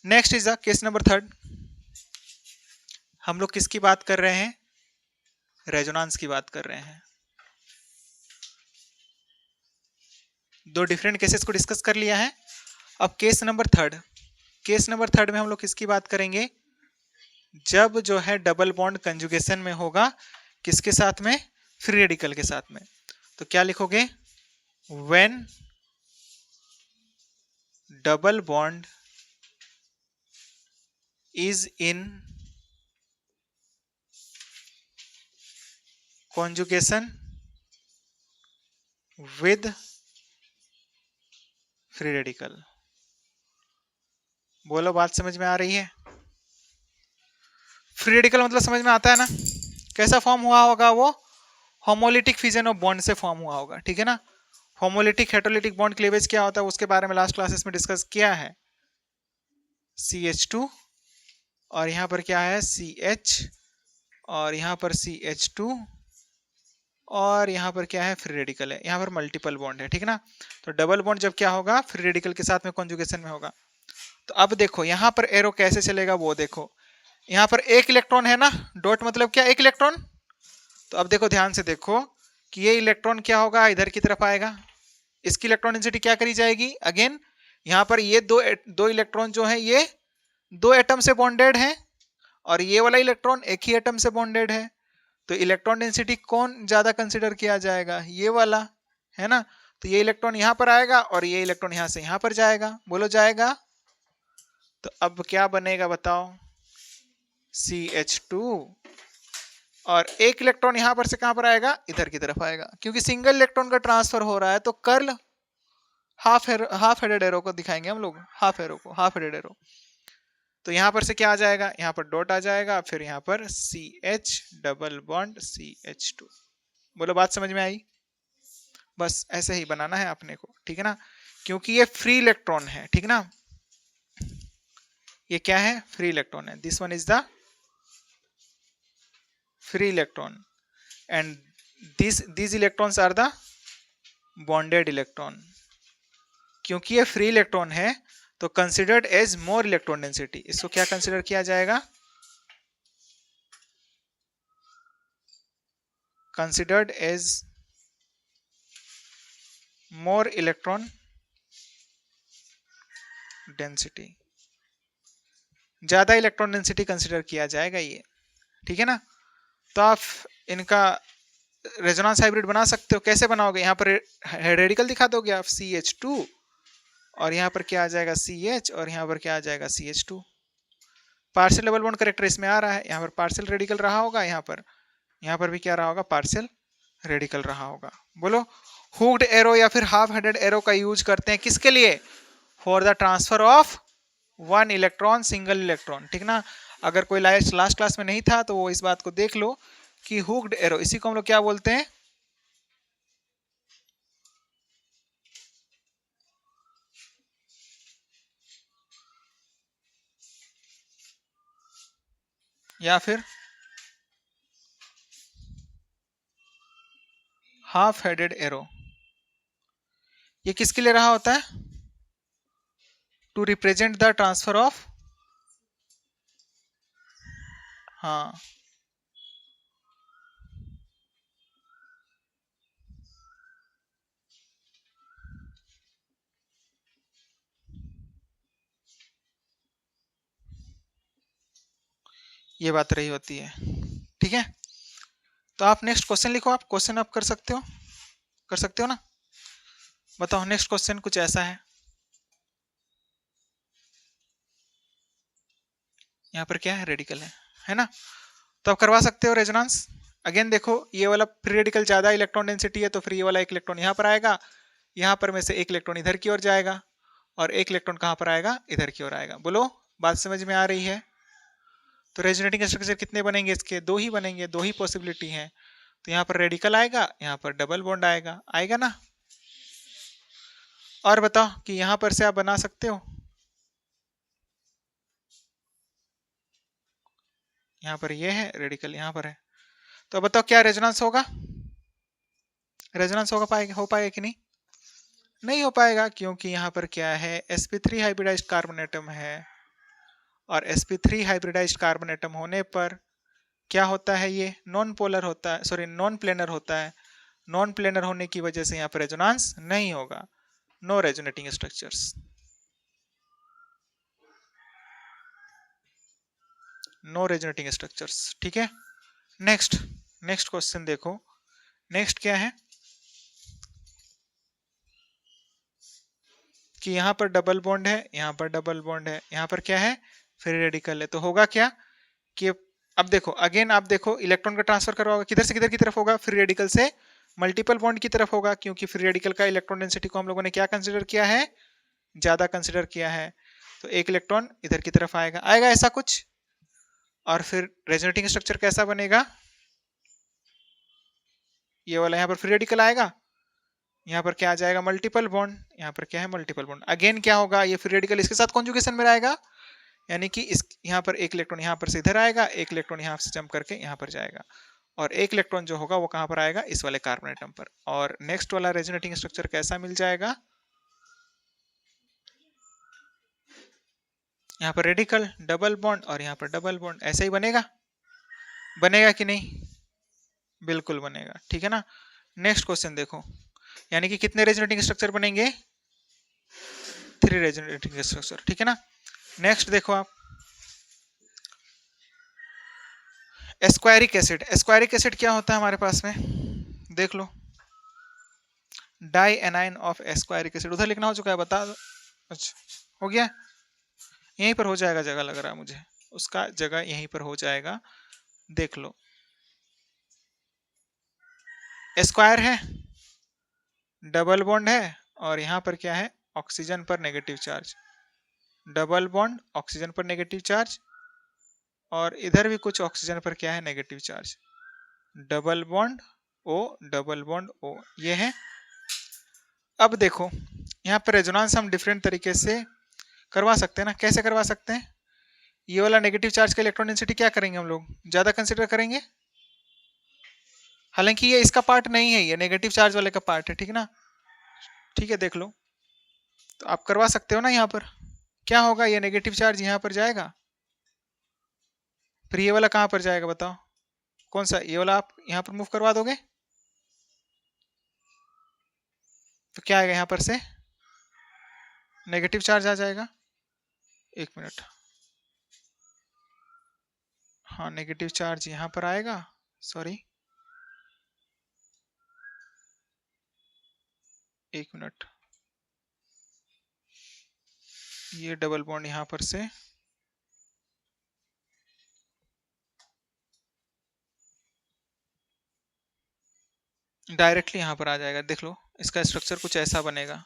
Next is the case number 3। हम लोग किसकी बात कर रहे हैं? रेजोनेंस की बात कर रहे हैं। दो डिफरेंट केसेस को डिस्कस कर लिया है। अब केस नंबर 3, केस नंबर 3 में हम लोग किसकी बात करेंगे? जब जो है डबल बॉन्ड कंजुगेशन में होगा, किसके साथ में? फ्री रेडिकल के साथ में। तो क्या लिखोगे? When double bond is in conjugation with free radical। बोलो, बात समझ में आ रही है? फ्री रेडिकल मतलब समझ में आता है ना? कैसा फॉर्म हुआ होगा वो? होमोलिटिक फिजन ऑफ बॉन्ड से फॉर्म हुआ होगा, ठीक है ना? होमोलिटिक हेटेरोलिटिक बॉन्ड क्लीवेज क्या होता है उसके बारे में लास्ट क्लासेस में डिस्कस किया है। CH2 और यहाँ पर क्या है? CH और यहाँ पर CH2 और यहाँ पर क्या है? फ्री रेडिकल है। यहाँ पर मल्टीपल बॉन्ड है, ठीक है ना? तो डबल बॉन्ड जब क्या होगा? फ्री रेडिकल के साथ में कॉन्जुगेशन में होगा। तो अब देखो यहाँ पर एरो कैसे चलेगा वो देखो। यहाँ पर एक इलेक्ट्रॉन है ना, डॉट मतलब क्या? एक इलेक्ट्रॉन। तो अब देखो, ध्यान से देखो कि ये इलेक्ट्रॉन क्या होगा? इधर की तरफ आएगा। इसकी इलेक्ट्रॉन डेंसिटी क्या करी जाएगी? अगेन यहाँ पर ये दो इलेक्ट्रॉन जो है ये दो एटम से बॉन्डेड है और ये वाला इलेक्ट्रॉन एक ही एटम से बॉन्डेड है। तो इलेक्ट्रॉन डेंसिटी कौन ज्यादा कंसिडर किया जाएगा? ये वाला, है ना? तो ये इलेक्ट्रॉन यहाँ पर आएगा और ये इलेक्ट्रॉन यहाँ से यहाँ पर जाएगा। बोलो, जाएगा। तो अब क्या बनेगा बताओ? CH2 और एक इलेक्ट्रॉन यहां पर से कहां पर आएगा? इधर की तरफ आएगा, क्योंकि सिंगल इलेक्ट्रॉन का ट्रांसफर हो रहा है। तो कर्ल हाफ हेडेड एरो को दिखाएंगे हम लोग, हाफ एरो को, हाफ हेडेड एरो। तो यहां पर से क्या आ जाएगा? यहां पर डॉट आ जाएगा, फिर यहां पर CH डबल बॉन्ड CH2। बोलो, बात समझ में आई? बस ऐसे ही बनाना है अपने को, ठीक है ना? क्योंकि ये फ्री इलेक्ट्रॉन है, ठीक ना? ये क्या है? फ्री इलेक्ट्रॉन है। This one is the free electron and these electrons are the bonded electron। क्योंकि ये फ्री इलेक्ट्रॉन है तो considered as more electron density. इसको क्या कंसिडर किया जाएगा? Considered as more electron density, ज्यादा इलेक्ट्रॉन डेंसिटी कंसिडर किया जाएगा ये, ठीक है ना? तो आप इनका रेजोनेंस हाइब्रिड बना सकते हो। कैसे बनाओगे? यहाँ पर रेडिकल दिखा दोगे आप CH2 और यहाँ पर क्या आ जाएगा? CH और यहाँ पर क्या आ जाएगा? CH2। Partial double bond character इसमें आ रहा है। यहाँ पर पार्शियल रेडिकल रहा होगा, यहाँ पर भी क्या रहा होगा? पार्शियल रेडिकल रहा होगा। बोलो, हुक्ड एरो या फिर हाफ हेडेड एरो का यूज करते हैं किसके लिए? For the transfer of one electron, single electron, ठीक ना? अगर कोई लास्ट क्लास में नहीं था तो वो इस बात को देख लो कि हुक्ड एरो, इसी को हम लोग क्या बोलते हैं? या फिर हाफ हेडेड एरो। ये किसके लिए रहा होता है? To represent the transfer of, हाँ, ये बात रही होती है, ठीक है? तो आप नेक्स्ट क्वेश्चन लिखो। आप क्वेश्चन आप कर सकते हो, कर सकते हो ना? बताओ, नेक्स्ट क्वेश्चन कुछ ऐसा है। यहाँ पर क्या है? रेडिकल है ना? तो आप करवा सकते हो रेजोनेंस। अगेन देखो, ये वाला फ्री रेडिकल ज्यादा इलेक्ट्रॉन डेंसिटी है तो फ्री वाला एक इलेक्ट्रॉन यहाँ पर आएगा, यहाँ पर में से एक इलेक्ट्रॉन इधर की ओर जाएगा और एक इलेक्ट्रॉन कहाँ पर आएगा? इधर की ओर आएगा। बोलो, बात समझ में आ रही है? तो रेजोनेटिंग स्ट्रक्चर कितने बनेंगे इसके? दो ही बनेंगे, दो ही पॉसिबिलिटी है। तो यहाँ पर रेडिकल आएगा, यहाँ पर डबल बॉन्ड आएगा, आएगा ना? और बताओ कि यहाँ पर से आप बना सकते हो, यहाँ पर ये है रेडिकल, यहाँ पर है। तो बताओ क्या रेजोनेंस होगा? रेजोनेंस हो पाएगा कि नहीं? नहीं हो पाएगा, क्योंकि यहाँ पर क्या है? sp3 हाइब्रिडाइज्ड कार्बन एटम है, और sp3 हाइब्रिडाइज्ड कार्बन एटम होने पर क्या होता है, ये नॉन पोलर होता है, सॉरी नॉन प्लेनर होता है। नॉन प्लेनर होने की वजह से यहाँ पर रेजोनेंस नहीं होगा, no resonating structures, no resonating structures. ठीक है, नेक्स्ट नेक्स्ट क्वेश्चन देखो, नेक्स्ट क्या है कि यहाँ पर डबल बॉन्ड है, यहाँ पर डबल बॉन्ड है, यहाँ पर क्या है, फ्री रेडिकल है। तो होगा क्या कि अब देखो अगेन, आप देखो इलेक्ट्रॉन का ट्रांसफर करवाओगे किधर से किधर की तरफ होगा, फ्री रेडिकल से मल्टीपल बॉन्ड की तरफ होगा, क्योंकि फ्री रेडिकल का इलेक्ट्रॉन डेंसिटी को हम लोगों ने क्या कंसिडर किया है, ज्यादा कंसिडर किया है। तो एक इलेक्ट्रॉन इधर की तरफ आएगा, आएगा ऐसा कुछ, और फिर रेजोनेटिंग स्ट्रक्चर कैसा बनेगा, ये वाला यहाँ पर फ्री रेडिकल आएगा, यहाँ पर क्या आ जाएगा, मल्टीपल बॉन्ड, यहाँ पर क्या है, मल्टीपल बॉन्ड। अगेन क्या होगा, ये फ्री रेडिकल इसके साथ कॉन्जुगेशन में आएगा, यानी कि इस यहाँ पर एक इलेक्ट्रॉन यहाँ पर से इधर आएगा, एक इलेक्ट्रॉन यहाँ से जंप करके यहाँ पर जाएगा, और एक इलेक्ट्रॉन जो होगा वो कहाँ पर आएगा, इस वाले कार्बन एटम पर। और नेक्स्ट वाला रेजोनेटिंग स्ट्रक्चर कैसा मिल जाएगा, यहाँ पर रेडिकल डबल बॉन्ड और यहाँ पर डबल बॉन्ड, ऐसा ही बनेगा, बनेगा कि नहीं, बिल्कुल बनेगा। ठीक है ना, नेक्स्ट क्वेश्चन देखो, यानी कि कितने रेजोनेटिंग स्ट्रक्चर बनेंगे, 3 रेजोनेटिंग स्ट्रक्चर। ठीक है ना, नेक्स्ट देखो आप एस्क्वायरिक एसिड। एस्क्वायरिक एसिड क्या होता है हमारे पास में, देख लो, डाई एनाइन ऑफ एस्क्वायरिक एसिड, उधर लिखना हो चुका है, बता दो। अच्छा हो गया, यहीं पर हो जाएगा, जगह लग रहा है मुझे उसका, जगह यहीं पर हो जाएगा, देख लो। स्क्वायर है, डबल बॉन्ड है, और यहाँ पर क्या है, ऑक्सीजन पर negative charge, double bond oxygen पर नेगेटिव चार्ज, और इधर भी कुछ ऑक्सीजन पर क्या है, negative charge, double bond O, double bond O, ये है। अब देखो यहाँ पर रेजोनेंस हम डिफरेंट तरीके से करवा सकते हैं ना, कैसे करवा सकते हैं, ये वाला नेगेटिव चार्ज का इलेक्ट्रॉन डेंसिटी क्या करेंगे हम लोग, ज्यादा कंसिडर करेंगे, हालांकि ये इसका पार्ट नहीं है, ये नेगेटिव चार्ज वाले का पार्ट है, ठीक है ना। ठीक है, देख लो, तो आप करवा सकते हो ना, यहाँ पर क्या होगा, ये नेगेटिव चार्ज यहाँ पर जाएगा, फिर ये वाला कहाँ पर जाएगा बताओ, कौन सा, ये वाला आप यहाँ पर मूव करवा दोगे, तो क्या आएगा, यहाँ पर से नेगेटिव चार्ज आ जाएगा, एक मिनट, हाँ नेगेटिव चार्ज यहाँ पर आएगा, सॉरी एक मिनट, ये डबल बॉन्ड यहाँ पर से डायरेक्टली यहाँ पर आ जाएगा, देख लो इसका स्ट्रक्चर कुछ ऐसा बनेगा,